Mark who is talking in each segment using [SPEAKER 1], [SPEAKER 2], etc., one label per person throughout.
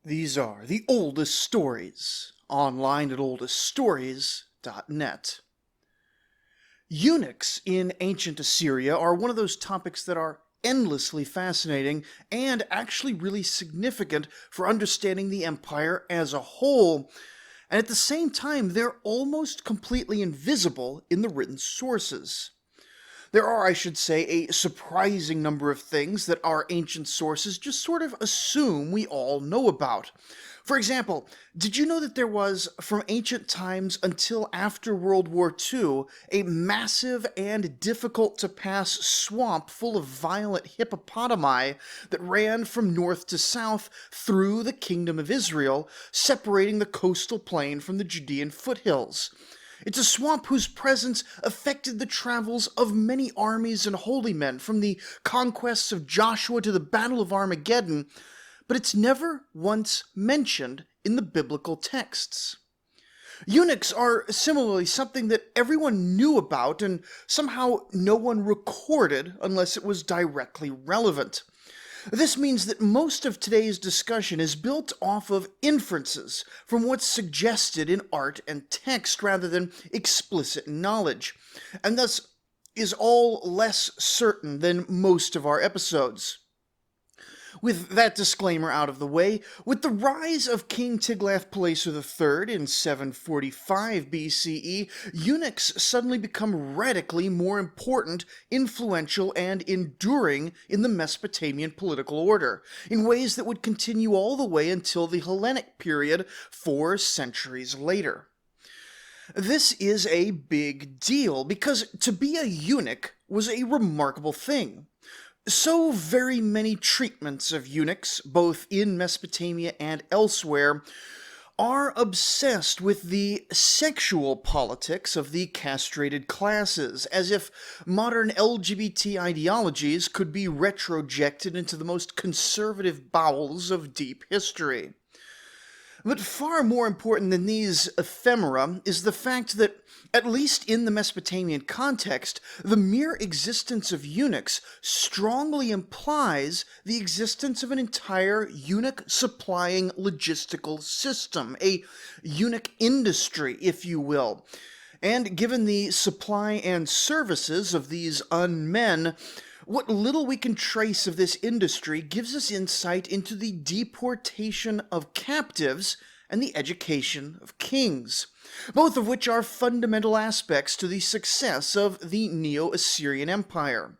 [SPEAKER 1] These are the oldest stories, online at oldeststories.net. Eunuchs in ancient Assyria are one of those topics that are endlessly fascinating and actually really significant for understanding the empire as a whole. And at the same time, they're almost completely invisible in the written sources. There are, I should say, a surprising number of things that our ancient sources just sort of assume we all know about. For example, did you know that there was, from ancient times until after World War II, a massive and difficult-to-pass swamp full of violent hippopotami that ran from north to south through the Kingdom of Israel, separating the coastal plain from the Judean foothills? It's a swamp whose presence affected the travels of many armies and holy men, from the conquests of Joshua to the Battle of Armageddon, but it's never once mentioned in the biblical texts. Eunuchs are similarly something that everyone knew about and somehow no one recorded unless it was directly relevant. This means that most of today's discussion is built off of inferences from what's suggested in art and text rather than explicit knowledge, and thus is all less certain than most of our episodes. With that disclaimer out of the way, with the rise of King Tiglath-Pileser III in 745 BCE, eunuchs suddenly become radically more important, influential, and enduring in the Mesopotamian political order, in ways that would continue all the way until the Hellenic period 4 centuries later. This is a big deal, because to be a eunuch was a remarkable thing. So very many treatments of eunuchs, both in Mesopotamia and elsewhere, are obsessed with the sexual politics of the castrated classes, as if modern LGBT ideologies could be retrojected into the most conservative bowels of deep history. But far more important than these ephemera is the fact that, at least in the Mesopotamian context, the mere existence of eunuchs strongly implies the existence of an entire eunuch-supplying logistical system, a eunuch industry, if you will. And given the supply and services of these unmen, what little we can trace of this industry gives us insight into the deportation of captives and the education of kings, both of which are fundamental aspects to the success of the Neo-Assyrian Empire.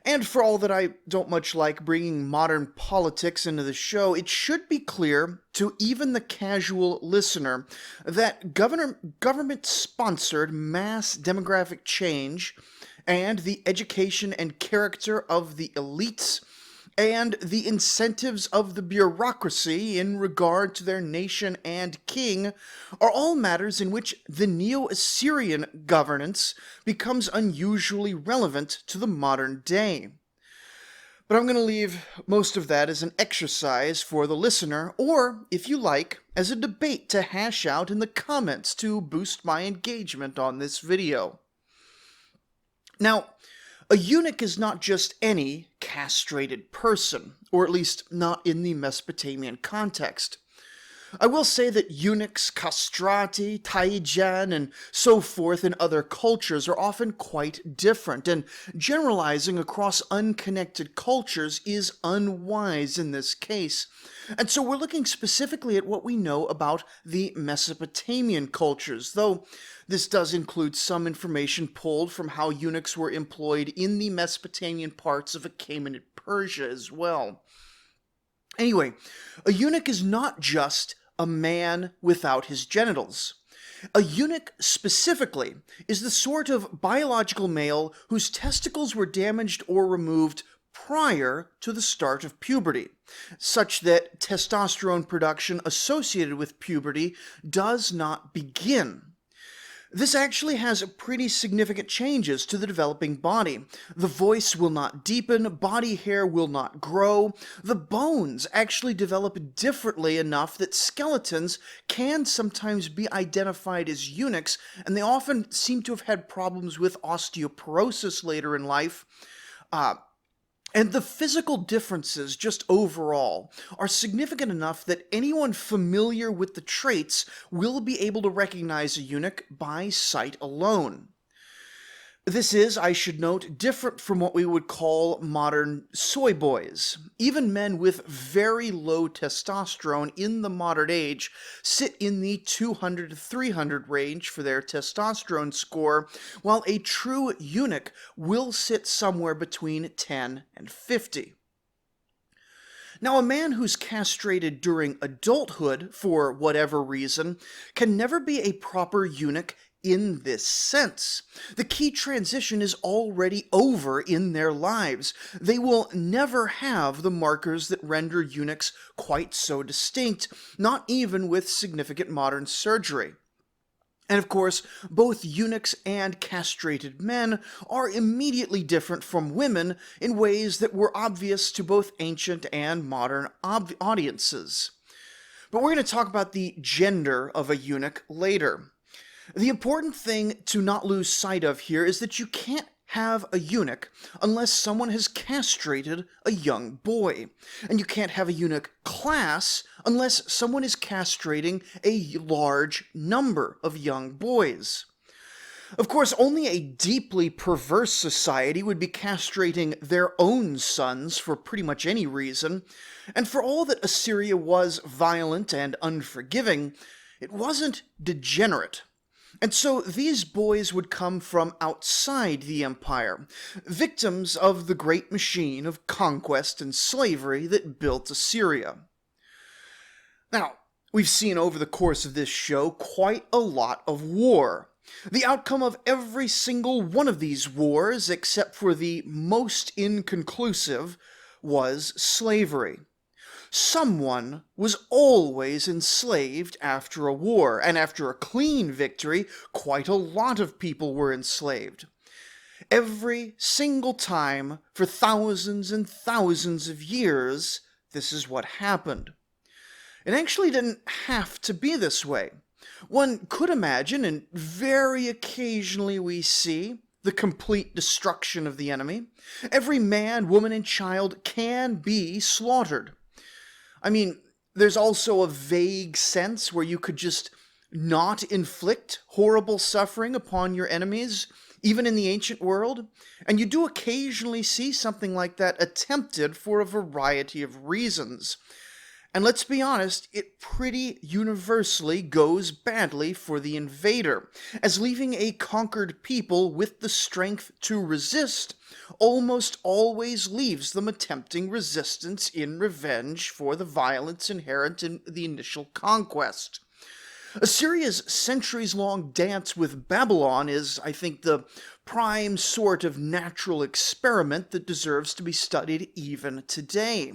[SPEAKER 1] And for all that I don't much like bringing modern politics into the show, it should be clear to even the casual listener that government-sponsored mass demographic change and the education and character of the elites, and the incentives of the bureaucracy in regard to their nation and king, are all matters in which the Neo-Assyrian governance becomes unusually relevant to the modern day. But I'm going to leave most of that as an exercise for the listener, or, if you like, as a debate to hash out in the comments to boost my engagement on this video. Now, a eunuch is not just any castrated person, or at least not in the Mesopotamian context. I will say that eunuchs, castrati, taijan, and so forth in other cultures are often quite different, and generalizing across unconnected cultures is unwise in this case. And so we're looking specifically at what we know about the Mesopotamian cultures, though this does include some information pulled from how eunuchs were employed in the Mesopotamian parts of Achaemenid Persia as well. Anyway, a eunuch is not just a man without his genitals. A eunuch, specifically, is the sort of biological male whose testicles were damaged or removed prior to the start of puberty, such that testosterone production associated with puberty does not begin. This actually has pretty significant changes to the developing body. The voice will not deepen, body hair will not grow. The bones actually develop differently enough that skeletons can sometimes be identified as eunuchs, and they often seem to have had problems with osteoporosis later in life. And the physical differences, just overall, are significant enough that anyone familiar with the traits will be able to recognize a eunuch by sight alone. This is, I should note, different from what we would call modern soy boys. Even men with very low testosterone in the modern age sit in the 200 to 300 range for their testosterone score, while a true eunuch will sit somewhere between 10 and 50. Now, a man who's castrated during adulthood, for whatever reason, can never be a proper eunuch in this sense. The key transition is already over in their lives. They will never have the markers that render eunuchs quite so distinct, not even with significant modern surgery. And of course, both eunuchs and castrated men are immediately different from women in ways that were obvious to both ancient and modern audiences. But we're going to talk about the gender of a eunuch later. The important thing to not lose sight of here is that you can't have a eunuch unless someone has castrated a young boy. And you can't have a eunuch class unless someone is castrating a large number of young boys. Of course, only a deeply perverse society would be castrating their own sons for pretty much any reason, and for all that Assyria was violent and unforgiving, it wasn't degenerate. And so these boys would come from outside the empire, victims of the great machine of conquest and slavery that built Assyria. Now, we've seen over the course of this show quite a lot of war. The outcome of every single one of these wars, except for the most inconclusive, was slavery. Someone was always enslaved after a war, and after a clean victory, quite a lot of people were enslaved. Every single time, for thousands and thousands of years, this is what happened. It actually didn't have to be this way. One could imagine, and very occasionally we see, the complete destruction of the enemy. Every man, woman, and child can be slaughtered. I mean, there's also a vague sense where you could just not inflict horrible suffering upon your enemies, even in the ancient world, and you do occasionally see something like that attempted for a variety of reasons. And let's be honest, it pretty universally goes badly for the invader, as leaving a conquered people with the strength to resist almost always leaves them attempting resistance in revenge for the violence inherent in the initial conquest. Assyria's centuries-long dance with Babylon is, I think, the prime sort of natural experiment that deserves to be studied even today.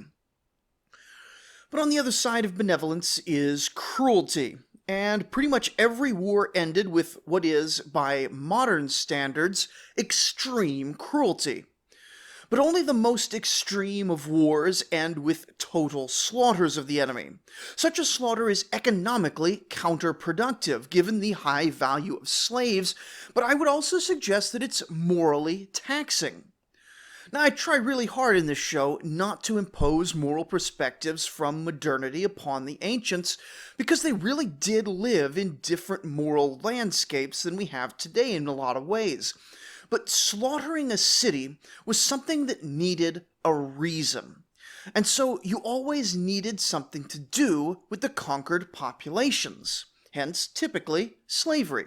[SPEAKER 1] But on the other side of benevolence is cruelty, and pretty much every war ended with what is, by modern standards, extreme cruelty. But only the most extreme of wars end with total slaughters of the enemy. Such a slaughter is economically counterproductive, given the high value of slaves, but I would also suggest that it's morally taxing. Now, I try really hard in this show not to impose moral perspectives from modernity upon the ancients, because they really did live in different moral landscapes than we have today in a lot of ways. But slaughtering a city was something that needed a reason. And so you always needed something to do with the conquered populations, hence typically slavery.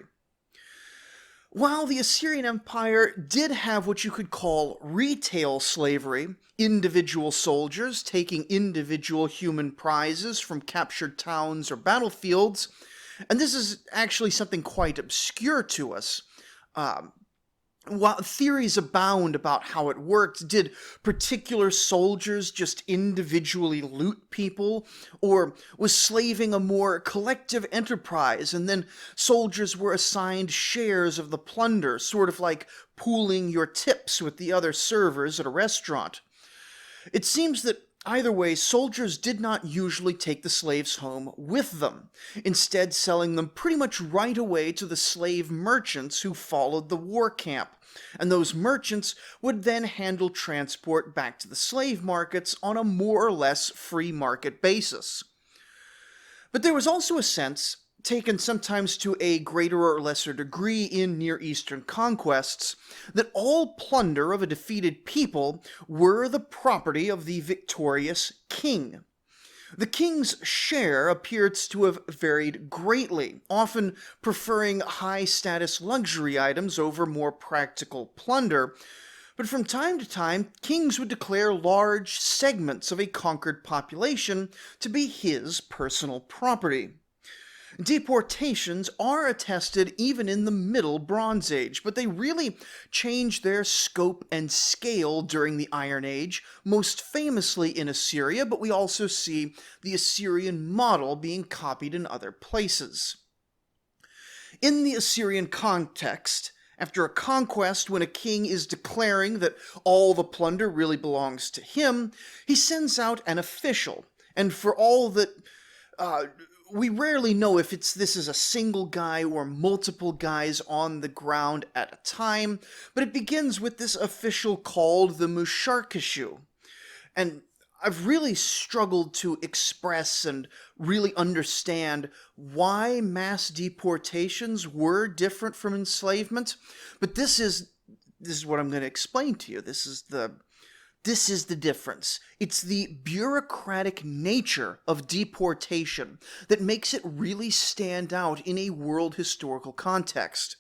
[SPEAKER 1] While the Assyrian Empire did have what you could call retail slavery, individual soldiers taking individual human prizes from captured towns or battlefields, and this is actually something quite obscure to us. While theories abound about how it worked, did particular soldiers just individually loot people? Or was slaving a more collective enterprise, and then soldiers were assigned shares of the plunder, sort of like pooling your tips with the other servers at a restaurant? It seems that Either way, soldiers did not usually take the slaves home with them, instead selling them pretty much right away to the slave merchants who followed the war camp, and those merchants would then handle transport back to the slave markets on a more or less free market basis. But there was also a sense, taken sometimes to a greater or lesser degree in Near Eastern conquests, that all plunder of a defeated people were the property of the victorious king. The king's share appears to have varied greatly, often preferring high-status luxury items over more practical plunder, but from time to time, kings would declare large segments of a conquered population to be his personal property. Deportations are attested even in the Middle Bronze Age, but they really changed their scope and scale during the Iron Age, most famously in Assyria, but we also see the Assyrian model being copied in other places. In the Assyrian context, after a conquest, when a king is declaring that all the plunder really belongs to him, he sends out an official, and for all that we rarely know if this is a single guy or multiple guys on the ground at a time, but it begins with this official called the Musharkisu. And I've really struggled to express and really understand why mass deportations were different from enslavement, but this is what I'm going to explain to you. This is the difference. It's the bureaucratic nature of deportation that makes it really stand out in a world historical context.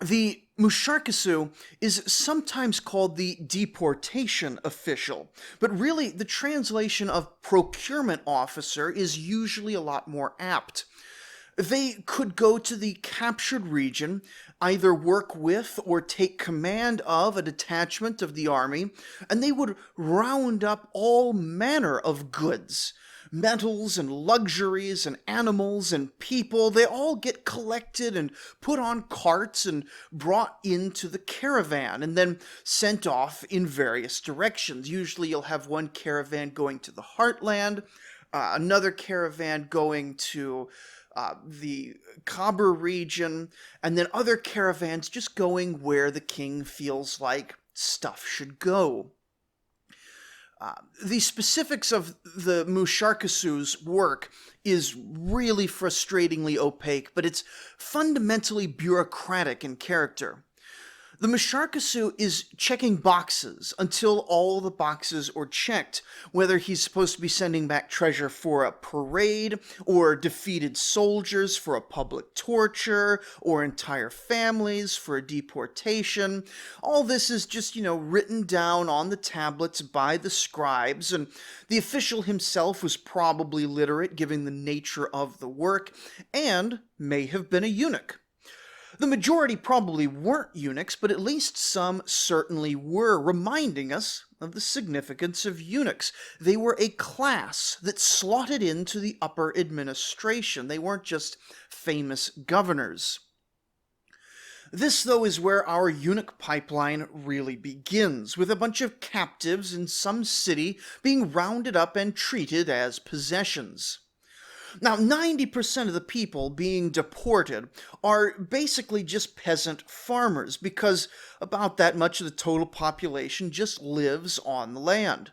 [SPEAKER 1] The Musharkisu is sometimes called the deportation official, but really the translation of procurement officer is usually a lot more apt. They could go to the captured region, either work with or take command of a detachment of the army, and they would round up all manner of goods. Metals and luxuries and animals and people, they all get collected and put on carts and brought into the caravan and then sent off in various directions. Usually you'll have one caravan going to the heartland, another caravan going to the Khabur region, and then other caravans just going where the king feels like stuff should go. The specifics of the Musharkisu's work is really frustratingly opaque, but it's fundamentally bureaucratic in character. The Musharkisu is checking boxes until all the boxes are checked, whether he's supposed to be sending back treasure for a parade, or defeated soldiers for a public torture, or entire families for a deportation. All this is just, written down on the tablets by the scribes, and the official himself was probably literate given the nature of the work, and may have been a eunuch. The majority probably weren't eunuchs, but at least some certainly were, reminding us of the significance of eunuchs. They were a class that slotted into the upper administration. They weren't just famous governors. This, though, is where our eunuch pipeline really begins, with a bunch of captives in some city being rounded up and treated as possessions. Now, 90% of the people being deported are basically just peasant farmers, because about that much of the total population just lives on the land.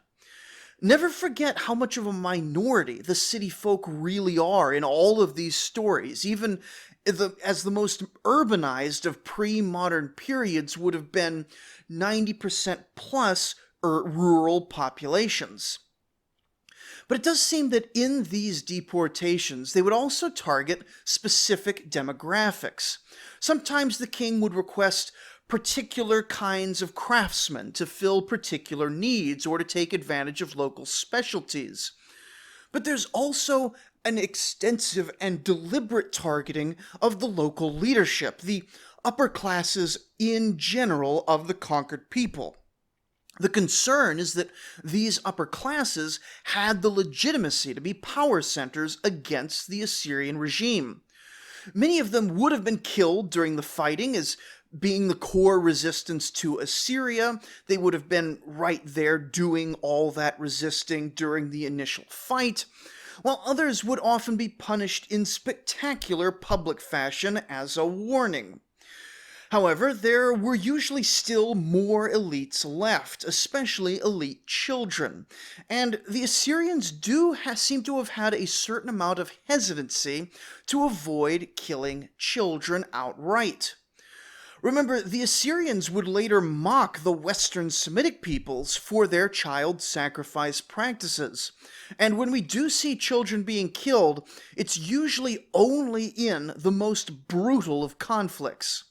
[SPEAKER 1] Never forget how much of a minority the city folk really are in all of these stories, even as the most urbanized of pre-modern periods would have been 90% plus rural populations. But it does seem that in these deportations, they would also target specific demographics. Sometimes the king would request particular kinds of craftsmen to fill particular needs or to take advantage of local specialties. But there's also an extensive and deliberate targeting of the local leadership, the upper classes in general of the conquered people. The concern is that these upper classes had the legitimacy to be power centers against the Assyrian regime. Many of them would have been killed during the fighting, as being the core resistance to Assyria, they would have been right there doing all that resisting during the initial fight, while others would often be punished in spectacular public fashion as a warning. However, there were usually still more elites left, especially elite children, and the Assyrians seem to have had a certain amount of hesitancy to avoid killing children outright. Remember, the Assyrians would later mock the Western Semitic peoples for their child sacrifice practices. And when we do see children being killed, it's usually only in the most brutal of conflicts.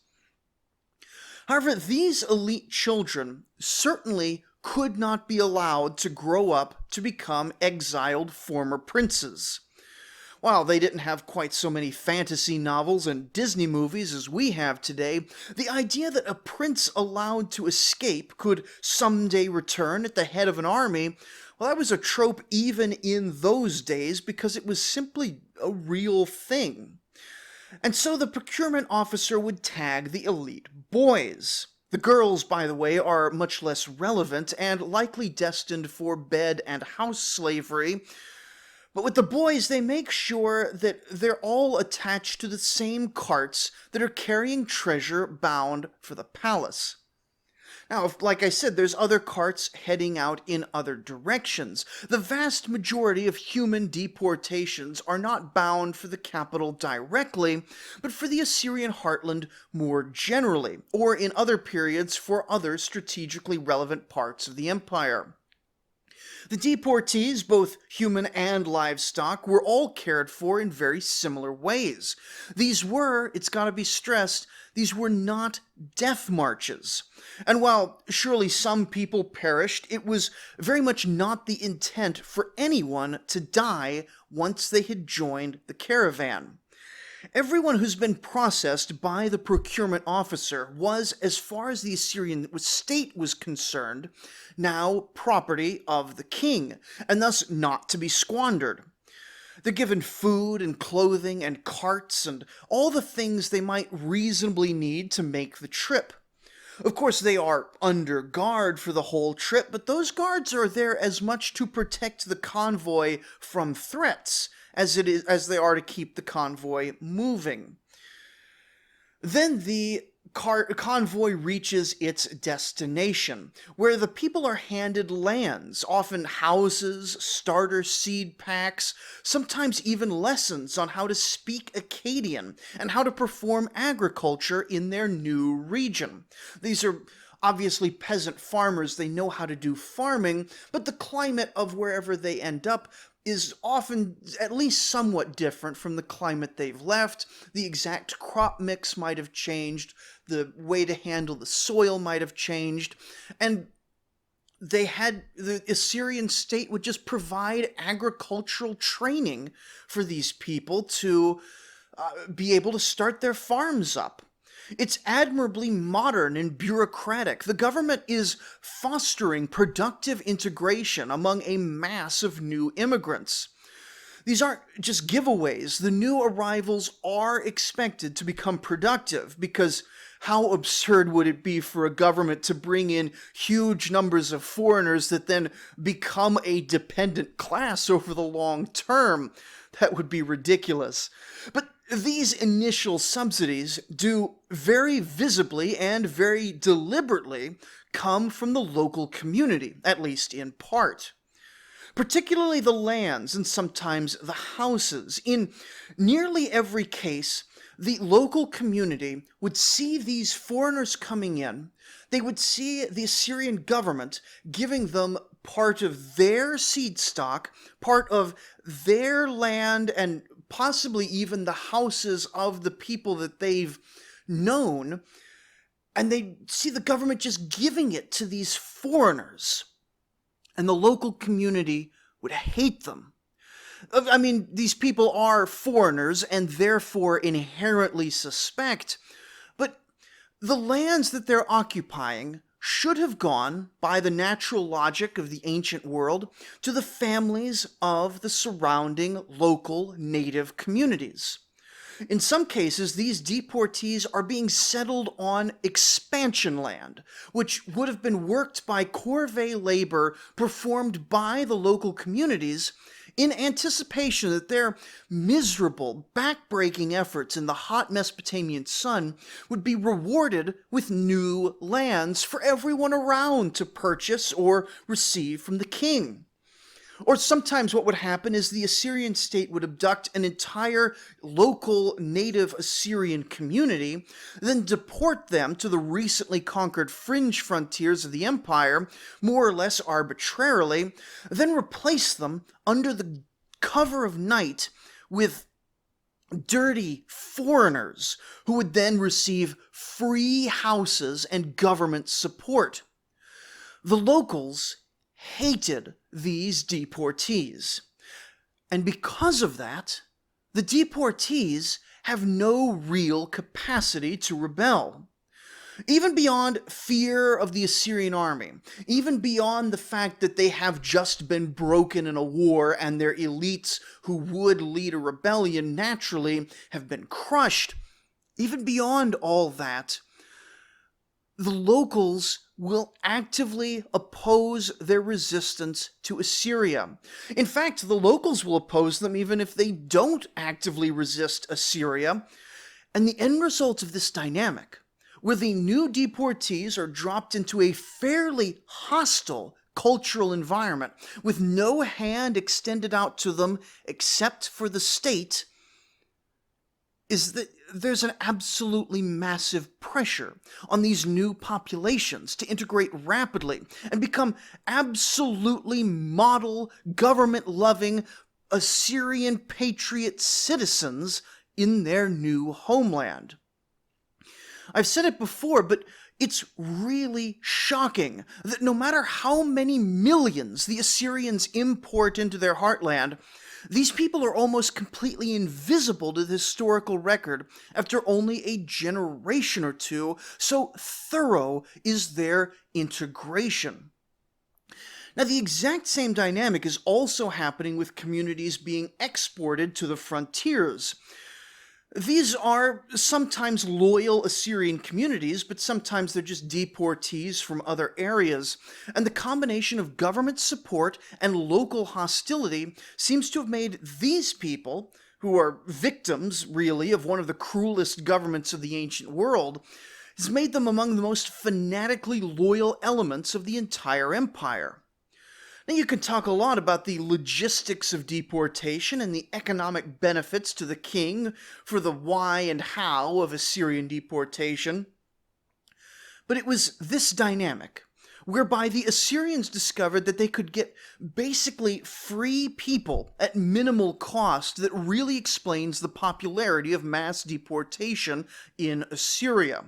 [SPEAKER 1] However, these elite children certainly could not be allowed to grow up to become exiled former princes. While they didn't have quite so many fantasy novels and Disney movies as we have today, the idea that a prince allowed to escape could someday return at the head of an army, well, that was a trope even in those days because it was simply a real thing. And so the procurement officer would tag the elite boys. The girls, by the way, are much less relevant and likely destined for bed and house slavery. But with the boys, they make sure that they're all attached to the same carts that are carrying treasure bound for the palace. Now, like I said, there's other carts heading out in other directions. The vast majority of human deportations are not bound for the capital directly, but for the Assyrian heartland more generally, or in other periods for other strategically relevant parts of the empire. The deportees, both human and livestock, were all cared for in very similar ways. These were, it's got to be stressed, these were not death marches. And while surely some people perished, it was very much not the intent for anyone to die once they had joined the caravan. Everyone who's been processed by the procurement officer was, as far as the Assyrian state was concerned, now property of the king, and thus not to be squandered. They're given food and clothing and carts and all the things they might reasonably need to make the trip. Of course, they are under guard for the whole trip, but those guards are there as much to protect the convoy from threats as they are to keep the convoy moving. Then the convoy reaches its destination, where the people are handed lands, often houses, starter seed packs, sometimes even lessons on how to speak Akkadian and how to perform agriculture in their new region. These are obviously peasant farmers, they know how to do farming, but the climate of wherever they end up is often at least somewhat different from the climate they've left. The exact crop mix might have changed, the way to handle the soil might have changed, and the Assyrian state would just provide agricultural training for these people to be able to start their farms up. It's admirably modern and bureaucratic. The government is fostering productive integration among a mass of new immigrants. These aren't just giveaways. The new arrivals are expected to become productive because how absurd would it be for a government to bring in huge numbers of foreigners that then become a dependent class over the long term? That would be ridiculous. But these initial subsidies do very visibly and very deliberately come from the local community, at least in part. Particularly the lands and sometimes the houses. In nearly every case, the local community would see these foreigners coming in. They would see the Assyrian government giving them part of their seed stock, part of their land, and possibly even the houses of the people that they've known, and they see the government just giving it to these foreigners. And the local community would hate them. I mean, these people are foreigners and therefore inherently suspect, but the lands that they're occupying should have gone, by the natural logic of the ancient world, to the families of the surrounding local native communities. In some cases, these deportees are being settled on expansion land, which would have been worked by corvée labor performed by the local communities in anticipation that their miserable, back-breaking efforts in the hot Mesopotamian sun would be rewarded with new lands for everyone around to purchase or receive from the king. Or sometimes what would happen is the Assyrian state would abduct an entire local native Assyrian community, then deport them to the recently conquered fringe frontiers of the empire, more or less arbitrarily, then replace them under the cover of night with dirty foreigners who would then receive free houses and government support. The locals hated these deportees. And because of that, the deportees have no real capacity to rebel. Even beyond fear of the Assyrian army, even beyond the fact that they have just been broken in a war and their elites who would lead a rebellion naturally have been crushed, even beyond all that, the locals will actively oppose their resistance to Assyria. In fact, the locals will oppose them even if they don't actively resist Assyria. And the end result of this dynamic, where the new deportees are dropped into a fairly hostile cultural environment with no hand extended out to them except for the state, is that there's an absolutely massive pressure on these new populations to integrate rapidly and become absolutely model, government-loving Assyrian patriot citizens in their new homeland. I've said it before, but it's really shocking that no matter how many millions the Assyrians import into their heartland, these people are almost completely invisible to the historical record after only a generation or two, so thorough is their integration. Now, the exact same dynamic is also happening with communities being exported to the frontiers. These are sometimes loyal Assyrian communities, but sometimes they're just deportees from other areas. And the combination of government support and local hostility seems to have made these people, who are victims, really, of one of the cruelest governments of the ancient world, has made them among the most fanatically loyal elements of the entire empire. Now, you can talk a lot about the logistics of deportation and the economic benefits to the king for the why and how of Assyrian deportation. But it was this dynamic, whereby the Assyrians discovered that they could get basically free people at minimal cost, that really explains the popularity of mass deportation in Assyria.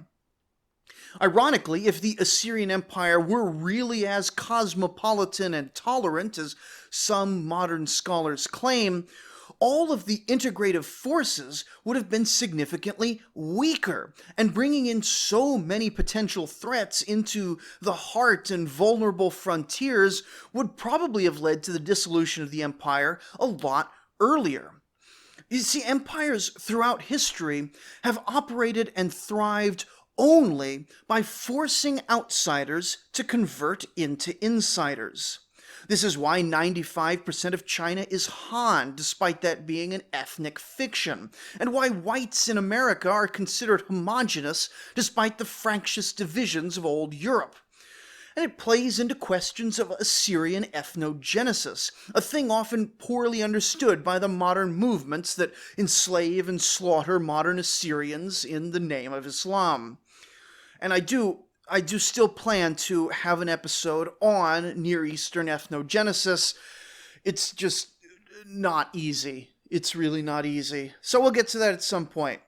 [SPEAKER 1] Ironically, if the Assyrian Empire were really as cosmopolitan and tolerant as some modern scholars claim, all of the integrative forces would have been significantly weaker, and bringing in so many potential threats into the heart and vulnerable frontiers would probably have led to the dissolution of the empire a lot earlier. You see, empires throughout history have operated and thrived only by forcing outsiders to convert into insiders. This is why 95% of China is Han, despite that being an ethnic fiction, and why whites in America are considered homogenous despite the fractious divisions of old Europe. And it plays into questions of Assyrian ethnogenesis, a thing often poorly understood by the modern movements that enslave and slaughter modern Assyrians in the name of Islam. And I do still plan to have an episode on Near Eastern ethnogenesis. It's just not easy. It's really not easy. So we'll get to that at some point.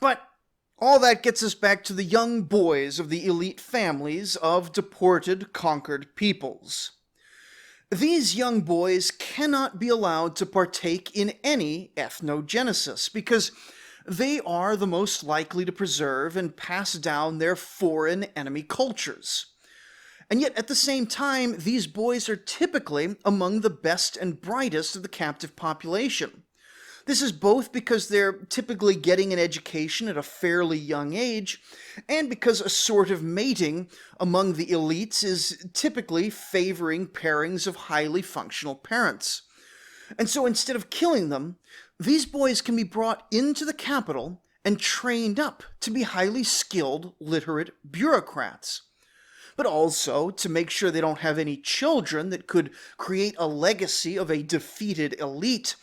[SPEAKER 1] But all that gets us back to the young boys of the elite families of deported, conquered peoples. These young boys cannot be allowed to partake in any ethnogenesis because they are the most likely to preserve and pass down their foreign enemy cultures. And yet, at the same time, these boys are typically among the best and brightest of the captive population. This is both because they're typically getting an education at a fairly young age, and because assortative mating among the elites is typically favoring pairings of highly functional parents. And so instead of killing them, these boys can be brought into the capital and trained up to be highly skilled, literate bureaucrats. But also to make sure they don't have any children that could create a legacy of a defeated elite,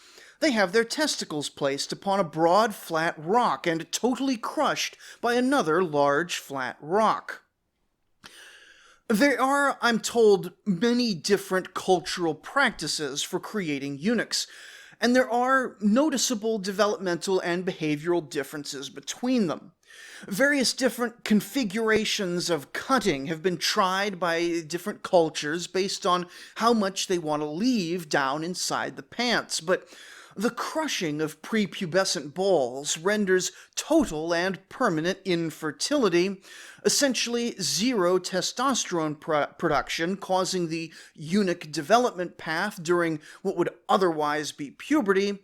[SPEAKER 1] they have their testicles placed upon a broad, flat rock and totally crushed by another large, flat rock. There are, I'm told, many different cultural practices for creating eunuchs, and there are noticeable developmental and behavioral differences between them. Various different configurations of cutting have been tried by different cultures based on how much they want to leave down inside the pants, but the crushing of prepubescent balls renders total and permanent infertility, essentially zero testosterone production, causing the eunuch development path during what would otherwise be puberty,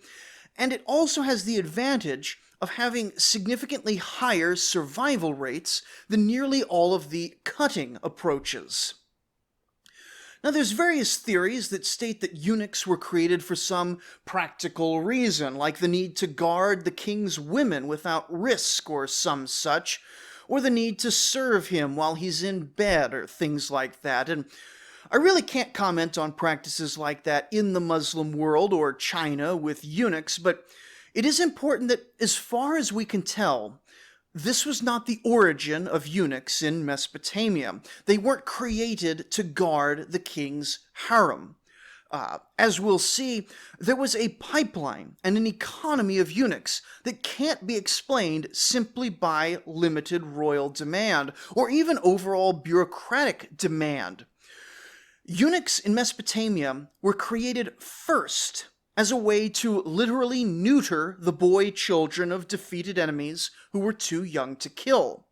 [SPEAKER 1] and it also has the advantage of having significantly higher survival rates than nearly all of the cutting approaches. Now, there's various theories that state that eunuchs were created for some practical reason, like the need to guard the king's women without risk or some such, or the need to serve him while he's in bed or things like that. And I really can't comment on practices like that in the Muslim world or China with eunuchs, but it is important that, as far as we can tell, this was not the origin of eunuchs in Mesopotamia. They weren't created to guard the king's harem. As we'll see, there was a pipeline and an economy of eunuchs that can't be explained simply by limited royal demand or even overall bureaucratic demand. Eunuchs in Mesopotamia were created first as a way to literally neuter the boy children of defeated enemies who were too young to kill.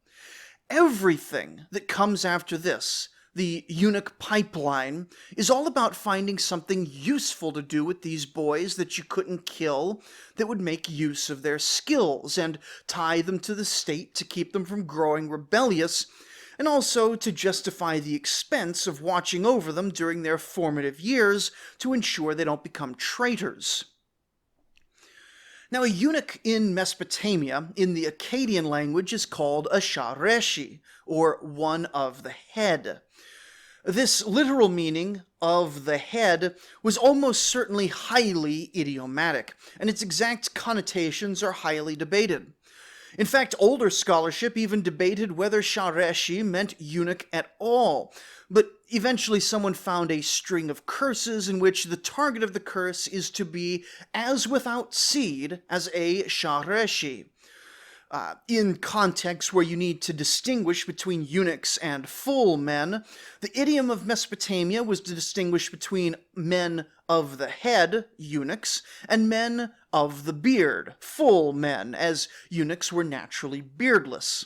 [SPEAKER 1] Everything that comes after this, the eunuch pipeline, is all about finding something useful to do with these boys that you couldn't kill, that would make use of their skills and tie them to the state to keep them from growing rebellious, and also to justify the expense of watching over them during their formative years to ensure they don't become traitors. Now, a eunuch in Mesopotamia, in the Akkadian language, is called a Sha Reshutu, or one of the head. This literal meaning of the head was almost certainly highly idiomatic, and its exact connotations are highly debated. In fact, older scholarship even debated whether Sha Reshutu meant eunuch at all, but eventually someone found a string of curses in which the target of the curse is to be as without seed as a Sha Reshutu. In contexts where you need to distinguish between eunuchs and full men, the idiom of Mesopotamia was to distinguish between men of the head, eunuchs, and men of the beard, full men, as eunuchs were naturally beardless.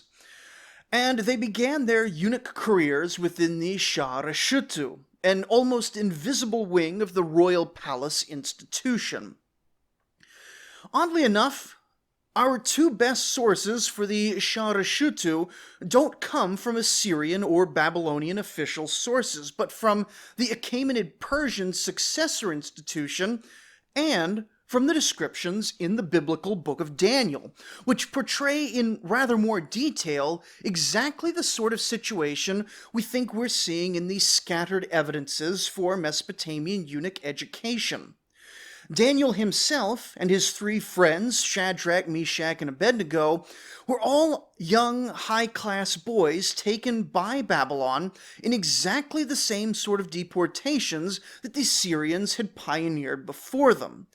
[SPEAKER 1] And they began their eunuch careers within the Sha Reshutu, an almost invisible wing of the royal palace institution. Oddly enough, our two best sources for the Sha Reshutu don't come from Assyrian or Babylonian official sources, but from the Achaemenid Persian successor institution and from the descriptions in the biblical book of Daniel, which portray in rather more detail exactly the sort of situation we think we're seeing in these scattered evidences for Mesopotamian eunuch education. Daniel himself and his three friends, Shadrach, Meshach, and Abednego, were all young, high-class boys taken by Babylon in exactly the same sort of deportations that the Assyrians had pioneered before them.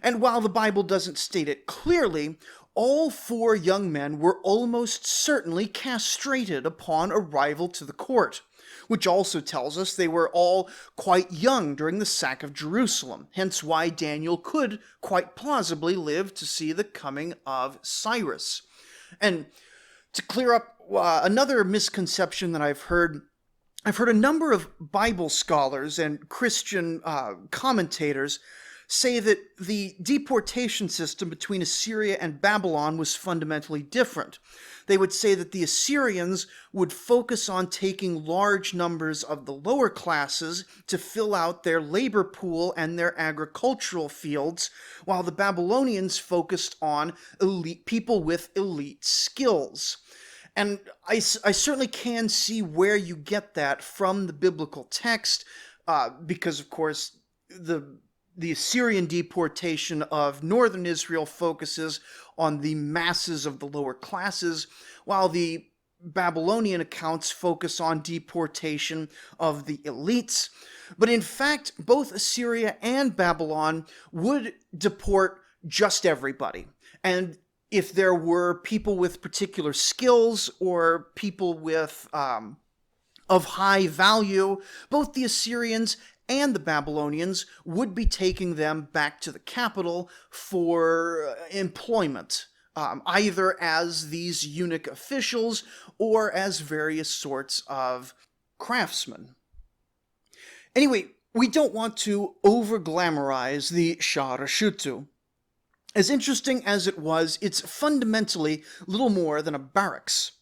[SPEAKER 1] And while the Bible doesn't state it clearly, all four young men were almost certainly castrated upon arrival to the court, which also tells us they were all quite young during the sack of Jerusalem, hence why Daniel could quite plausibly live to see the coming of Cyrus. And to clear up another misconception that I've heard a number of Bible scholars and Christian commentators say that the deportation system between Assyria and Babylon was fundamentally different. They would say that the Assyrians would focus on taking large numbers of the lower classes to fill out their labor pool and their agricultural fields, while the Babylonians focused on people with elite skills. And I certainly can see where you get that from the biblical text, because, of course, the Assyrian deportation of northern Israel focuses on the masses of the lower classes, while the Babylonian accounts focus on deportation of the elites. But in fact, both Assyria and Babylon would deport just everybody. And if there were people with particular skills or people with of high value, both the Assyrians and the Babylonians would be taking them back to the capital for employment, either as these eunuch officials or as various sorts of craftsmen. Anyway, we don't want to over-glamorize the Sha Reshutu. As interesting as it was, it's fundamentally little more than a barracks.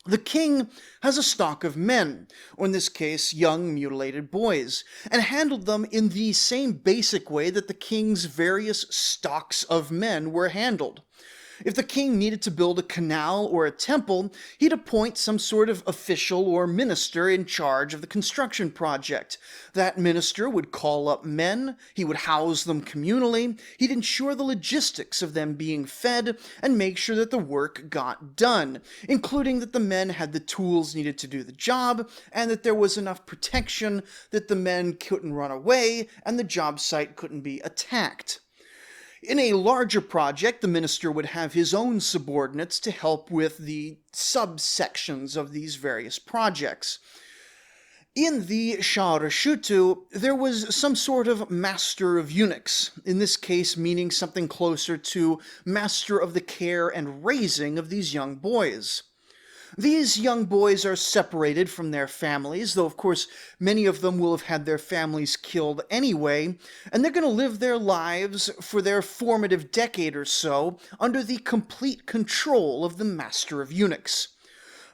[SPEAKER 1] The king has a stock of men, or in this case, young mutilated boys, and handled them in the same basic way that the king's various stocks of men were handled. If the king needed to build a canal or a temple, he'd appoint some sort of official or minister in charge of the construction project. That minister would call up men, he would house them communally, he'd ensure the logistics of them being fed, and make sure that the work got done, including that the men had the tools needed to do the job, and that there was enough protection that the men couldn't run away, and the job site couldn't be attacked. In a larger project, the minister would have his own subordinates to help with the subsections of these various projects. In the Sha Reshutu, there was some sort of master of eunuchs, in this case meaning something closer to master of the care and raising of these young boys. These young boys are separated from their families, though of course many of them will have had their families killed anyway, and they're going to live their lives for their formative decade or so under the complete control of the master of eunuchs.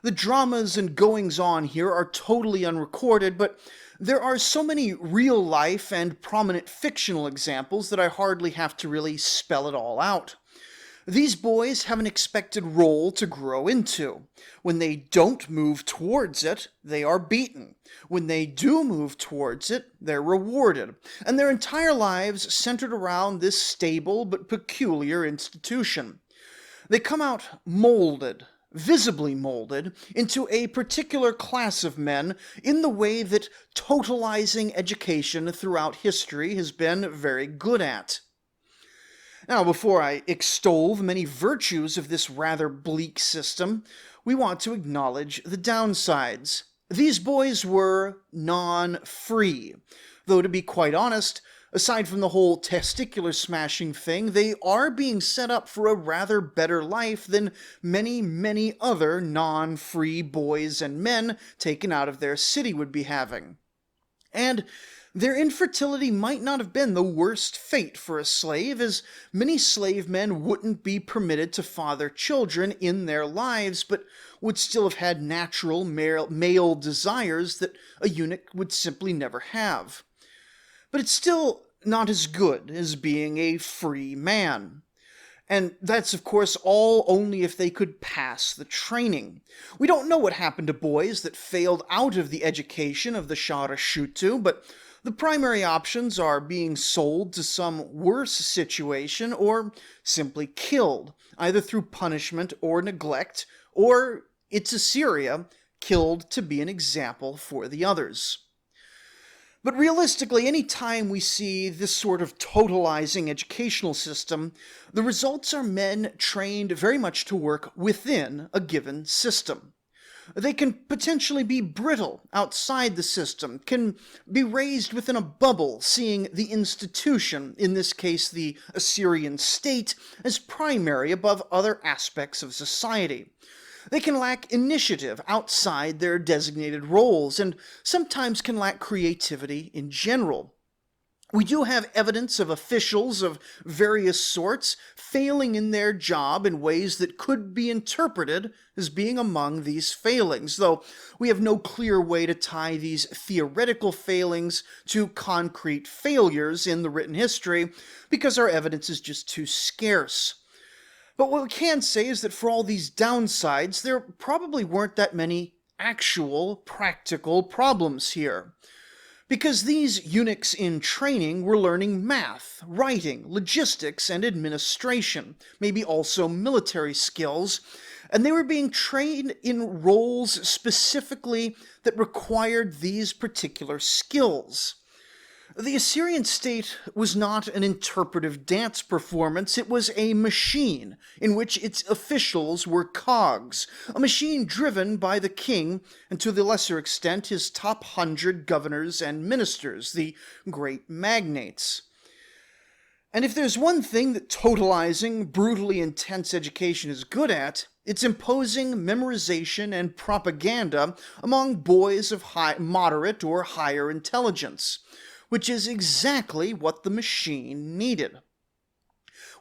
[SPEAKER 1] The dramas and goings-on here are totally unrecorded, but there are so many real-life and prominent fictional examples that I hardly have to really spell it all out. These boys have an expected role to grow into. When they don't move towards it, they are beaten. When they do move towards it, they're rewarded. And their entire lives centered around this stable but peculiar institution. They come out molded, visibly molded, into a particular class of men in the way that totalizing education throughout history has been very good at. Now, before I extol the many virtues of this rather bleak system, we want to acknowledge the downsides. These boys were non-free, though to be quite honest, aside from the whole testicular smashing thing, they are being set up for a rather better life than many, many other non-free boys and men taken out of their city would be having. And their infertility might not have been the worst fate for a slave, as many slave men wouldn't be permitted to father children in their lives, but would still have had natural male desires that a eunuch would simply never have. But it's still not as good as being a free man. And that's, of course, all only if they could pass the training. We don't know what happened to boys that failed out of the education of the Sha Reshutu, but the primary options are being sold to some worse situation or simply killed, either through punishment or neglect, or, it's Assyria, killed to be an example for the others. But realistically, any time we see this sort of totalizing educational system, the results are men trained very much to work within a given system. They can potentially be brittle outside the system, can be raised within a bubble, seeing the institution, in this case the Assyrian state, as primary above other aspects of society. They can lack initiative outside their designated roles, and sometimes can lack creativity in general. We do have evidence of officials of various sorts failing in their job in ways that could be interpreted as being among these failings, though we have no clear way to tie these theoretical failings to concrete failures in the written history because our evidence is just too scarce. But what we can say is that for all these downsides, there probably weren't that many actual practical problems here. Because these eunuchs in training were learning math, writing, logistics, and administration, maybe also military skills, and they were being trained in roles specifically that required these particular skills. The Assyrian state was not an interpretive dance performance, it was a machine in which its officials were cogs, a machine driven by the king and to the lesser extent his top 100 governors and ministers, the great magnates. And if there's one thing that totalizing, brutally intense education is good at, it's imposing memorization and propaganda among boys of moderate or higher intelligence, which is exactly what the machine needed.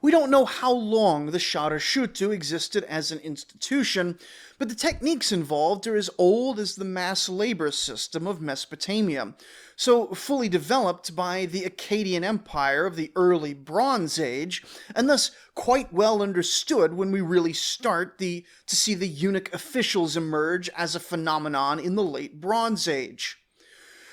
[SPEAKER 1] We don't know how long the Sha Reshutu existed as an institution, but the techniques involved are as old as the mass labor system of Mesopotamia, so fully developed by the Akkadian Empire of the early Bronze Age, and thus quite well understood when we really start to see the eunuch officials emerge as a phenomenon in the late Bronze Age.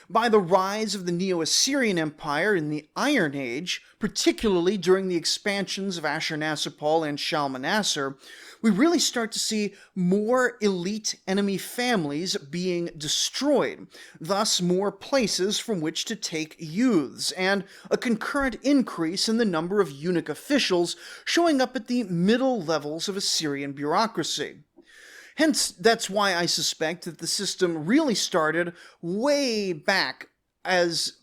[SPEAKER 1] By the rise of the Neo-Assyrian Empire in the Iron Age, particularly during the expansions of Ashurnasirpal and Shalmaneser, we really start to see more elite enemy families being destroyed, thus more places from which to take youths, and a concurrent increase in the number of eunuch officials showing up at the middle levels of Assyrian bureaucracy. Hence, that's why I suspect that the system really started way back as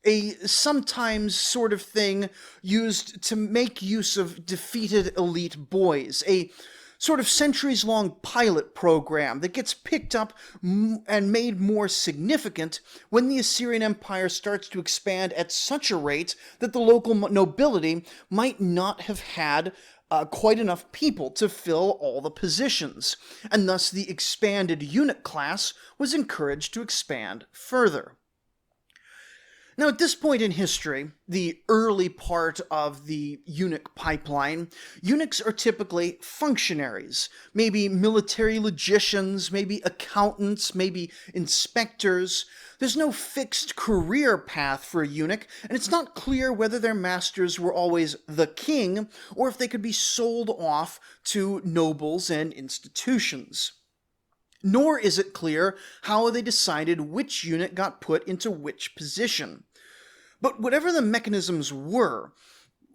[SPEAKER 1] a sometimes sort of thing used to make use of defeated elite boys, a sort of centuries-long pilot program that gets picked up and made more significant when the Assyrian Empire starts to expand at such a rate that the local nobility might not have had quite enough people to fill all the positions, and thus the expanded eunuch class was encouraged to expand further. Now, at this point in history, the early part of the eunuch pipeline, eunuchs are typically functionaries, maybe military logicians, maybe accountants, maybe inspectors. There's no fixed career path for a eunuch, and it's not clear whether their masters were always the king or if they could be sold off to nobles and institutions. Nor is it clear how they decided which eunuch got put into which position. But whatever the mechanisms were,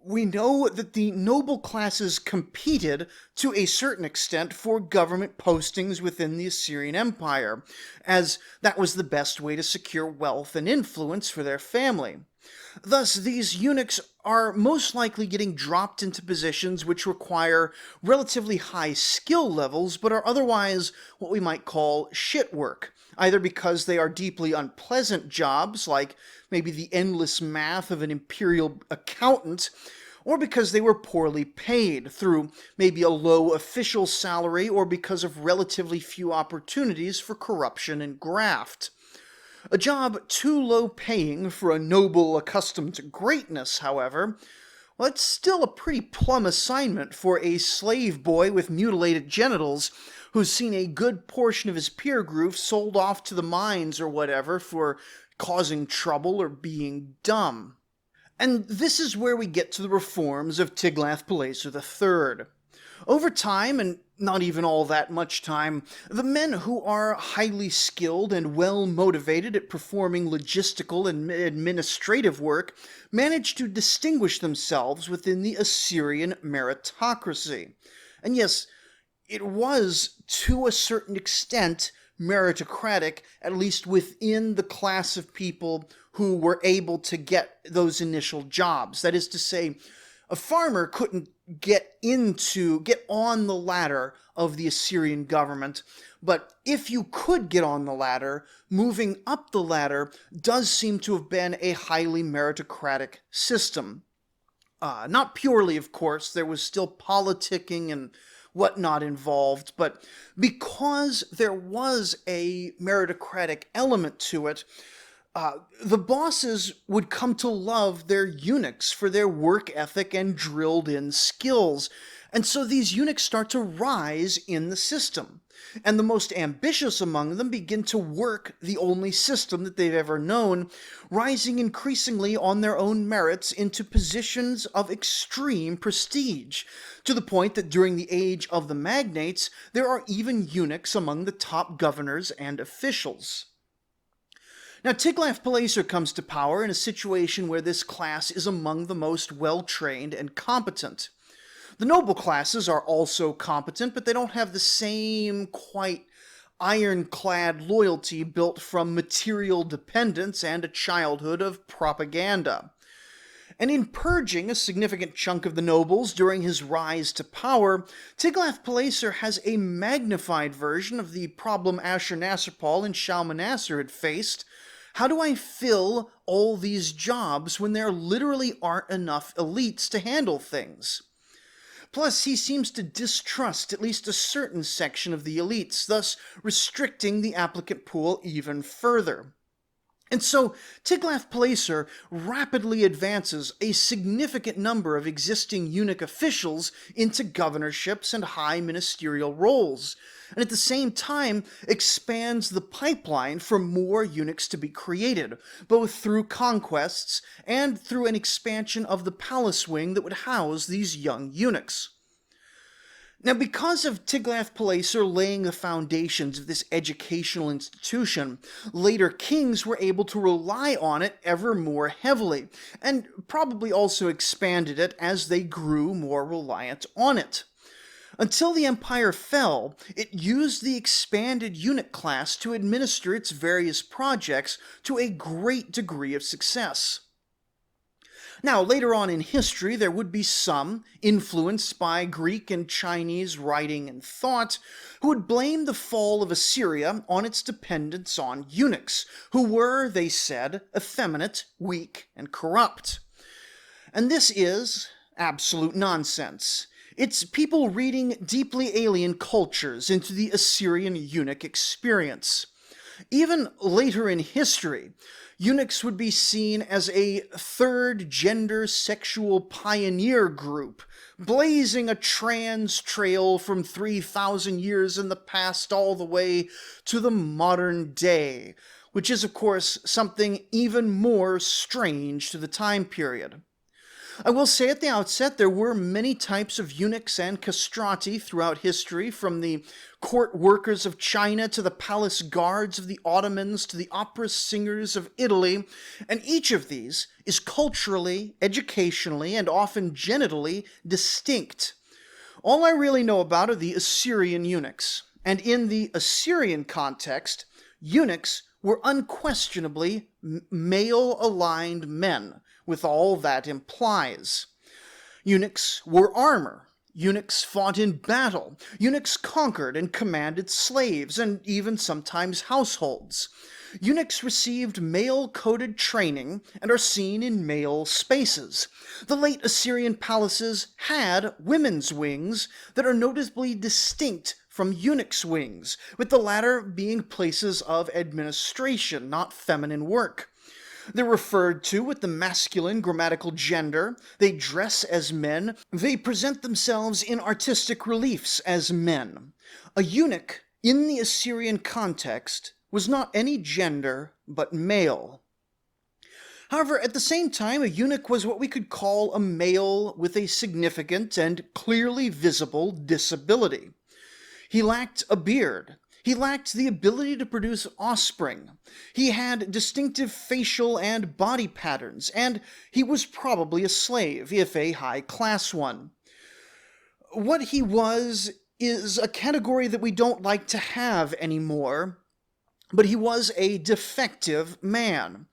[SPEAKER 1] we know that the noble classes competed to a certain extent for government postings within the Assyrian Empire, as that was the best way to secure wealth and influence for their family. Thus, these eunuchs are most likely getting dropped into positions which require relatively high skill levels, but are otherwise what we might call shit work, either because they are deeply unpleasant jobs, like maybe the endless math of an imperial accountant, or because they were poorly paid through maybe a low official salary or because of relatively few opportunities for corruption and graft. A job too low paying for a noble accustomed to greatness, however, well, it's still a pretty plum assignment for a slave boy with mutilated genitals who's seen a good portion of his peer group sold off to the mines or whatever for causing trouble or being dumb. And this is where we get to the reforms of Tiglath-Pileser III. Over time, and not even all that much time, the men who are highly skilled and well motivated at performing logistical and administrative work manage to distinguish themselves within the Assyrian meritocracy. And yes, it was, to a certain extent, meritocratic, at least within the class of people who were able to get those initial jobs. That is to say, A farmer couldn't get on the ladder of the Assyrian government, but if you could get on the ladder, moving up the ladder does seem to have been a highly meritocratic system. Not purely, of course, there was still politicking and whatnot involved, but because there was a meritocratic element to it, the bosses would come to love their eunuchs for their work ethic and drilled-in skills, and so these eunuchs start to rise in the system. And the most ambitious among them begin to work the only system that they've ever known, rising increasingly on their own merits into positions of extreme prestige, to the point that during the age of the magnates, there are even eunuchs among the top governors and officials. Now, Tiglath-Pileser comes to power in a situation where this class is among the most well-trained and competent. The noble classes are also competent, but they don't have the same quite ironclad loyalty built from material dependence and a childhood of propaganda. And in purging a significant chunk of the nobles during his rise to power, Tiglath-Pileser has a magnified version of the problem Ashurnasirpal and Shalmaneser had faced. How do I fill all these jobs when there literally aren't enough elites to handle things? Plus, he seems to distrust at least a certain section of the elites, thus restricting the applicant pool even further. And so, Tiglath-Pileser rapidly advances a significant number of existing eunuch officials into governorships and high ministerial roles, and at the same time expands the pipeline for more eunuchs to be created, both through conquests and through an expansion of the palace wing that would house these young eunuchs. Now, because of Tiglath-Pileser laying the foundations of this educational institution, later kings were able to rely on it ever more heavily, and probably also expanded it as they grew more reliant on it. Until the empire fell, it used the expanded eunuch class to administer its various projects to a great degree of success. Now, later on in history, there would be some, influenced by Greek and Chinese writing and thought, who would blame the fall of Assyria on its dependence on eunuchs, who were, they said, effeminate, weak, and corrupt. And this is absolute nonsense. It's people reading deeply alien cultures into the Assyrian eunuch experience. Even later in history, eunuchs would be seen as a third gender sexual pioneer group, blazing a trans trail from 3,000 years in the past all the way to the modern day, which is, of course, something even more strange to the time period. I will say at the outset, there were many types of eunuchs and castrati throughout history, from the court workers of China to the palace guards of the Ottomans to the opera singers of Italy, and each of these is culturally, educationally, and often genitally distinct. All I really know about are the Assyrian eunuchs, and in the Assyrian context, eunuchs were unquestionably male-aligned men, with all that implies. Eunuchs wore armor. Eunuchs fought in battle. Eunuchs conquered and commanded slaves, and even sometimes households. Eunuchs received male-coded training and are seen in male spaces. The late Assyrian palaces had women's wings that are noticeably distinct from eunuchs' wings, with the latter being places of administration, not feminine work. They're referred to with the masculine grammatical gender. They dress as men. They present themselves in artistic reliefs as men. A eunuch, in the Assyrian context, was not any gender but male. However, at the same time, a eunuch was what we could call a male with a significant and clearly visible disability. He lacked a beard. He lacked the ability to produce offspring. He had distinctive facial and body patterns, and he was probably a slave, if a high-class one. What he was is a category that we don't like to have anymore, but he was a defective man.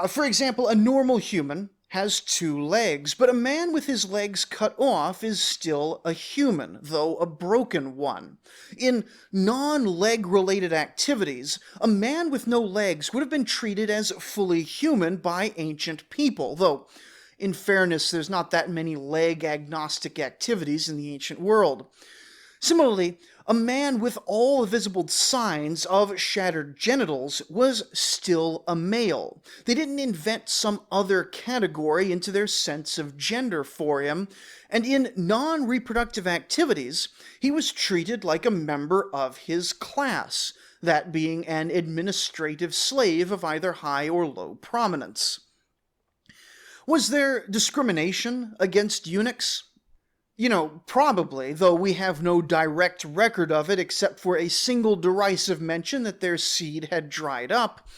[SPEAKER 1] For example, a normal human has two legs, but a man with his legs cut off is still a human, though a broken one. In non-leg related activities, a man with no legs would have been treated as fully human by ancient people, though in fairness, there's not that many leg-agnostic activities in the ancient world. Similarly, a man with all visible signs of shattered genitals was still a male. They didn't invent some other category into their sense of gender for him, and in non-reproductive activities, he was treated like a member of his class, that being an administrative slave of either high or low prominence. Was there discrimination against eunuchs? Probably, though we have no direct record of it except for a single derisive mention that their seed had dried up.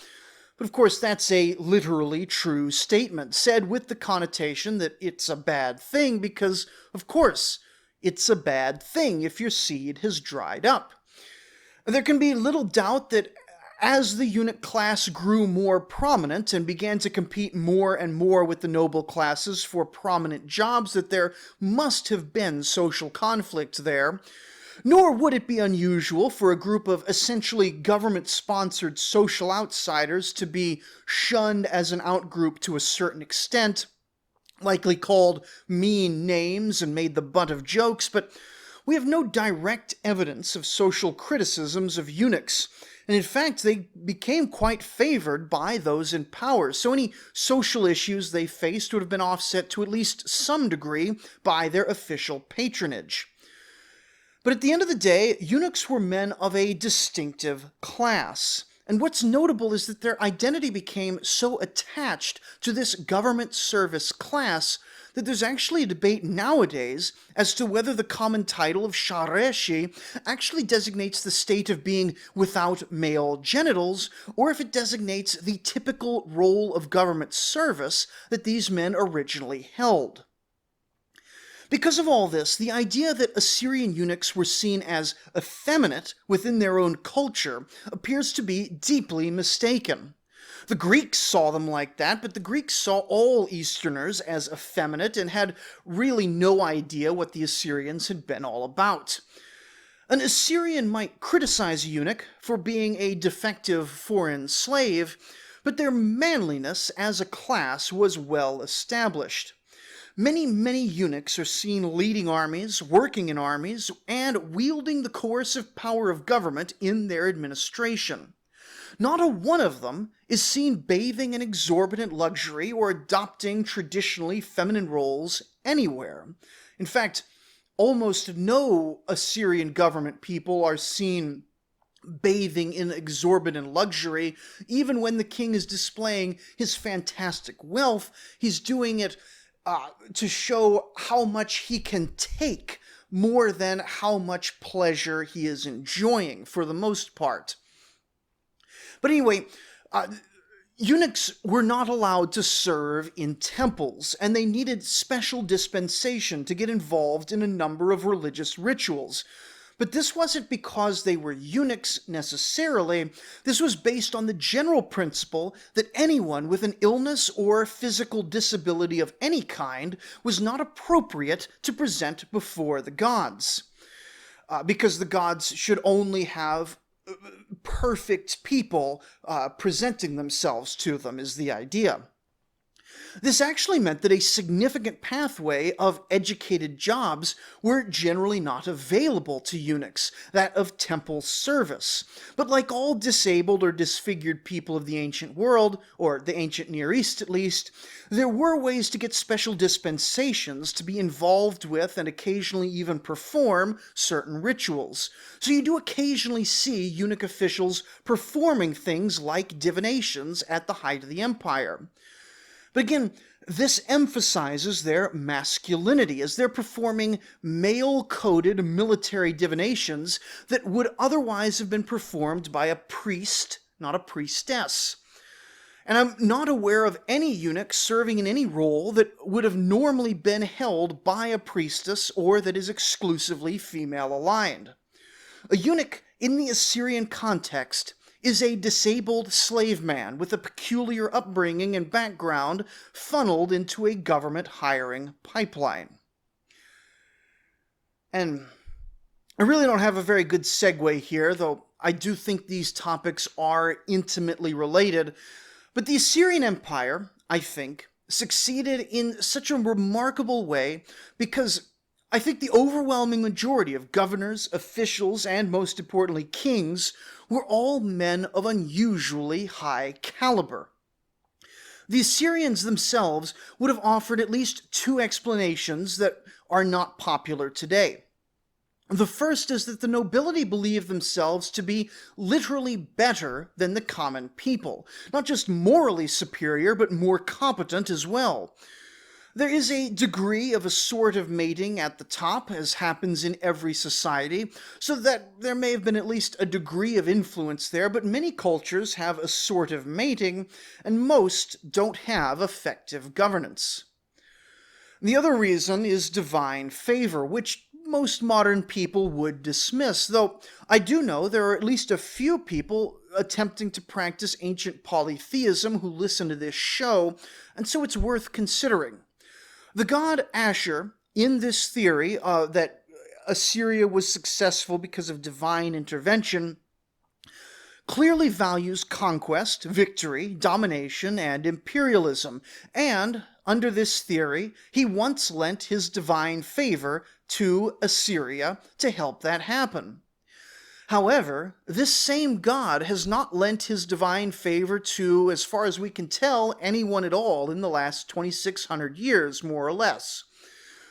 [SPEAKER 1] But of course, that's a literally true statement, said with the connotation that it's a bad thing because, of course, it's a bad thing if your seed has dried up. There can be little doubt that as the eunuch class grew more prominent and began to compete more and more with the noble classes for prominent jobs, that there must have been social conflict there. Nor would it be unusual for a group of essentially government-sponsored social outsiders to be shunned as an outgroup to a certain extent, likely called mean names and made the butt of jokes, but we have no direct evidence of social criticisms of eunuchs. And in fact, they became quite favored by those in power. So any social issues they faced would have been offset to at least some degree by their official patronage. But at the end of the day, eunuchs were men of a distinctive class. And what's notable is that their identity became so attached to this government service class that there's actually a debate nowadays as to whether the common title of Sha Reshutu actually designates the state of being without male genitals, or if it designates the typical role of government service that these men originally held. Because of all this, the idea that Assyrian eunuchs were seen as effeminate within their own culture appears to be deeply mistaken. The Greeks saw them like that, but the Greeks saw all Easterners as effeminate and had really no idea what the Assyrians had been all about. An Assyrian might criticize a eunuch for being a defective foreign slave, but their manliness as a class was well established. Many eunuchs are seen leading armies, working in armies, and wielding the coercive power of government in their administration. Not a one of them is seen bathing in exorbitant luxury or adopting traditionally feminine roles anywhere. In fact, almost no Assyrian government people are seen bathing in exorbitant luxury. Even when the king is displaying his fantastic wealth, he's doing it to show how much he can take more than how much pleasure he is enjoying for the most part. But anyway, eunuchs were not allowed to serve in temples, and they needed special dispensation to get involved in a number of religious rituals. But this wasn't because they were eunuchs necessarily. This was based on the general principle that anyone with an illness or physical disability of any kind was not appropriate to present before the gods. Because the gods should only have perfect people presenting themselves to them, is the idea. This actually meant that a significant pathway of educated jobs were generally not available to eunuchs, that of temple service. But like all disabled or disfigured people of the ancient world, or the ancient Near East at least, there were ways to get special dispensations to be involved with and occasionally even perform certain rituals. So you do occasionally see eunuch officials performing things like divinations at the height of the empire. But again, this emphasizes their masculinity, as they're performing male-coded military divinations that would otherwise have been performed by a priest, not a priestess. And I'm not aware of any eunuch serving in any role that would have normally been held by a priestess or that is exclusively female-aligned. A eunuch in the Assyrian context is a disabled slave man with a peculiar upbringing and background funneled into a government hiring pipeline. And I really don't have a very good segue here, though I do think these topics are intimately related. But the Assyrian Empire, I think, succeeded in such a remarkable way because I think the overwhelming majority of governors, officials, and most importantly kings were all men of unusually high caliber. The Assyrians themselves would have offered at least two explanations that are not popular today. The first is that the nobility believed themselves to be literally better than the common people, not just morally superior, but more competent as well. There is a degree of assortive mating at the top, as happens in every society, so that there may have been at least a degree of influence there, but many cultures have assortive mating, and most don't have effective governance. The other reason is divine favor, which most modern people would dismiss, though I do know there are at least a few people attempting to practice ancient polytheism who listen to this show, and so it's worth considering. The god Ashur, in this theory that Assyria was successful because of divine intervention, clearly values conquest, victory, domination, and imperialism, and, under this theory, he once lent his divine favor to Assyria to help that happen. However, this same god has not lent his divine favor to, as far as we can tell, anyone at all in the last 2,600 years, more or less.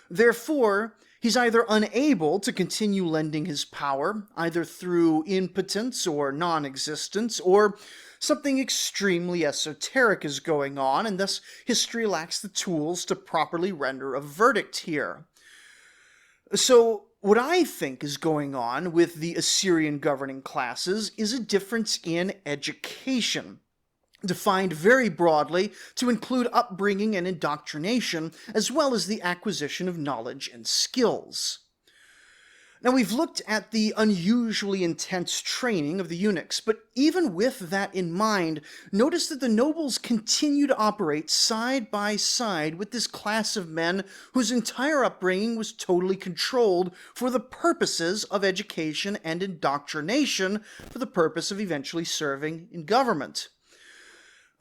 [SPEAKER 1] Therefore, he's either unable to continue lending his power, either through impotence or non-existence, or something extremely esoteric is going on, and thus history lacks the tools to properly render a verdict here. So, what I think is going on with the Assyrian governing classes is a difference in education, defined very broadly to include upbringing and indoctrination, as well as the acquisition of knowledge and skills. Now, we've looked at the unusually intense training of the eunuchs, but even with that in mind, notice that the nobles continue to operate side by side with this class of men whose entire upbringing was totally controlled for the purposes of education and indoctrination for the purpose of eventually serving in government.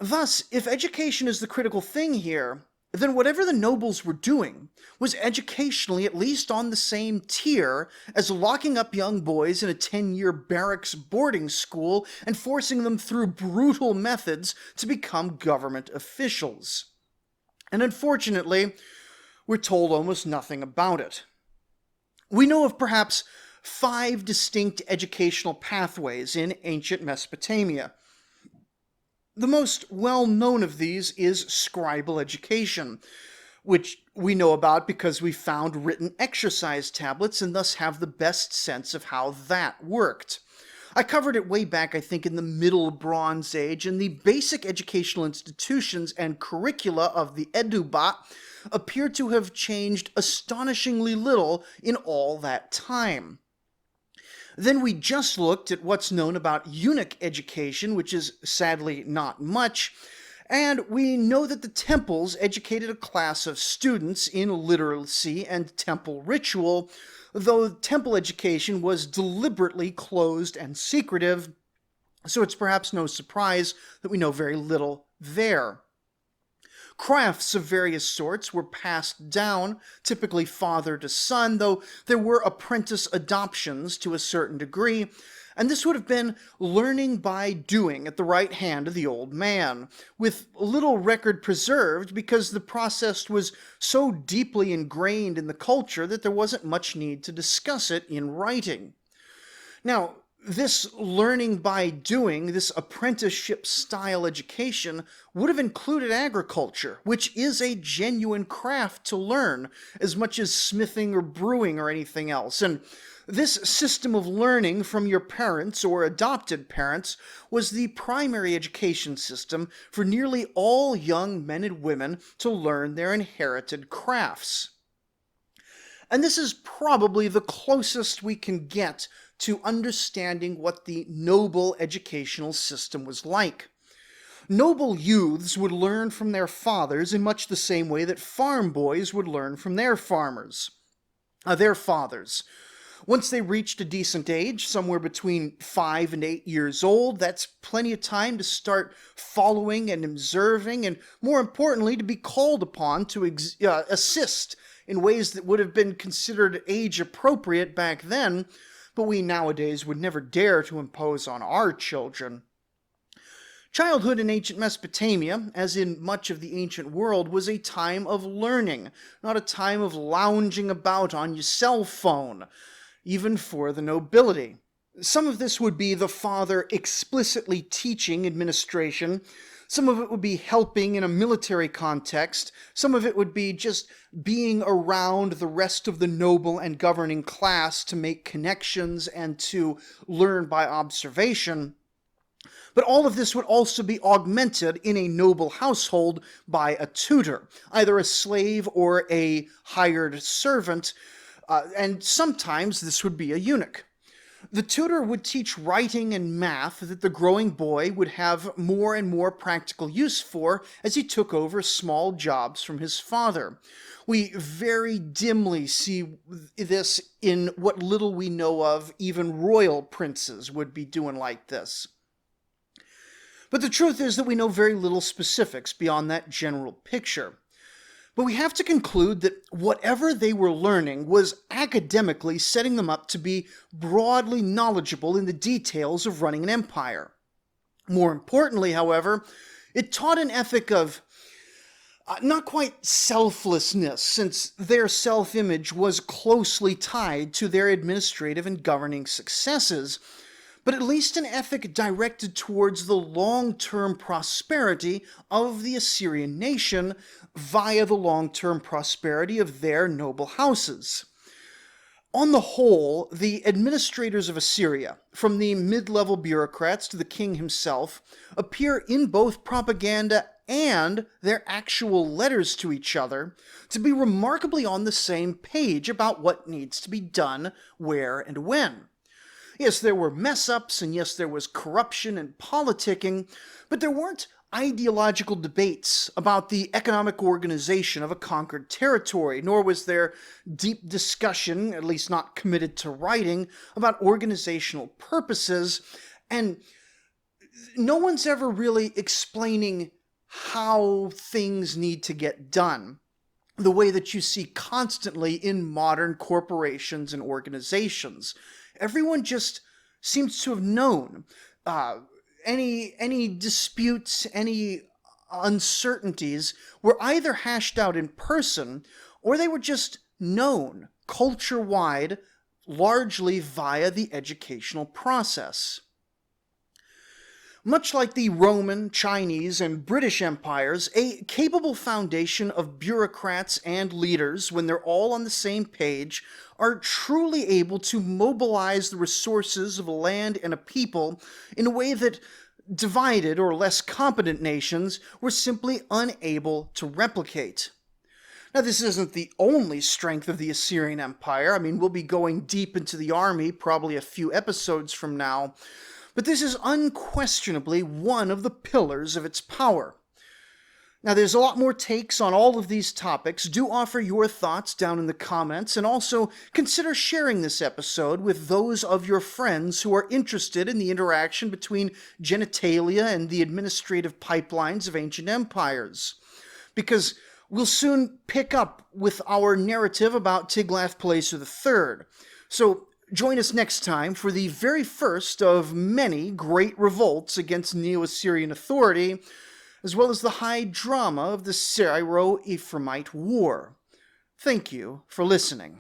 [SPEAKER 1] Thus, if education is the critical thing here, then whatever the nobles were doing was educationally at least on the same tier as locking up young boys in a 10-year barracks boarding school and forcing them through brutal methods to become government officials. And unfortunately, we're told almost nothing about it. We know of perhaps 5 distinct educational pathways in ancient Mesopotamia. The most well-known of these is scribal education, which we know about because we found written exercise tablets and thus have the best sense of how that worked. I covered it way back, I think, in the Middle Bronze Age, and the basic educational institutions and curricula of the Edubat appear to have changed astonishingly little in all that time. Then we just looked at what's known about eunuch education, which is sadly not much, and we know that the temples educated a class of students in literacy and temple ritual, though temple education was deliberately closed and secretive, so it's perhaps no surprise that we know very little there. Crafts of various sorts were passed down, typically father to son, though there were apprentice adoptions to a certain degree, and this would have been learning by doing at the right hand of the old man, with little record preserved because the process was so deeply ingrained in the culture that there wasn't much need to discuss it in writing. Now, this learning by doing, this apprenticeship-style education, would have included agriculture, which is a genuine craft to learn, as much as smithing or brewing or anything else. And this system of learning from your parents or adopted parents was the primary education system for nearly all young men and women to learn their inherited crafts. And this is probably the closest we can get to understanding what the noble educational system was like. Noble youths would learn from their fathers in much the same way that farm boys would learn from their fathers. Once they reached a decent age, somewhere between 5 and 8 years old, that's plenty of time to start following and observing, and more importantly, to be called upon to assist in ways that would have been considered age appropriate back then, but we nowadays would never dare to impose on our children. Childhood in ancient Mesopotamia, as in much of the ancient world, was a time of learning, not a time of lounging about on your cell phone, even for the nobility. Some of this would be the father explicitly teaching administration, some of it would be helping in a military context, some of it would be just being around the rest of the noble and governing class to make connections and to learn by observation. But all of this would also be augmented in a noble household by a tutor, either a slave or a hired servant, and sometimes this would be a eunuch. The tutor would teach writing and math that the growing boy would have more and more practical use for as he took over small jobs from his father. We very dimly see this in what little we know of. Even royal princes would be doing like this. But the truth is that we know very little specifics beyond that general picture. But we have to conclude that whatever they were learning was academically setting them up to be broadly knowledgeable in the details of running an empire. More importantly, however, it taught an ethic of not quite selflessness, since their self-image was closely tied to their administrative and governing successes, but at least an ethic directed towards the long-term prosperity of the Assyrian nation via the long-term prosperity of their noble houses. On the whole, the administrators of Assyria, from the mid-level bureaucrats to the king himself, appear in both propaganda and their actual letters to each other to be remarkably on the same page about what needs to be done, where, and when. Yes, there were mess-ups, and yes, there was corruption and politicking, but there weren't ideological debates about the economic organization of a conquered territory, nor was there deep discussion, at least not committed to writing, about organizational purposes, and no one's ever really explaining how things need to get done, the way that you see constantly in modern corporations and organizations. Everyone just seems to have known. Any disputes, any uncertainties were either hashed out in person, or they were just known culture-wide, largely via the educational process. Much like the Roman, Chinese, and British empires, a capable foundation of bureaucrats and leaders, when they're all on the same page, are truly able to mobilize the resources of a land and a people in a way that divided or less competent nations were simply unable to replicate. Now, this isn't the only strength of the Assyrian Empire. I mean, we'll be going deep into the army probably a few episodes from now, but this is unquestionably one of the pillars of its power. Now, there's a lot more takes on all of these topics. Do offer your thoughts down in the comments, and also consider sharing this episode with those of your friends who are interested in the interaction between genitalia and the administrative pipelines of ancient empires. Because we'll soon pick up with our narrative about Tiglath-Pileser III. So join us next time for the very first of many great revolts against Neo-Assyrian authority, as well as the high drama of the Syro-Ephraimite War. Thank you for listening.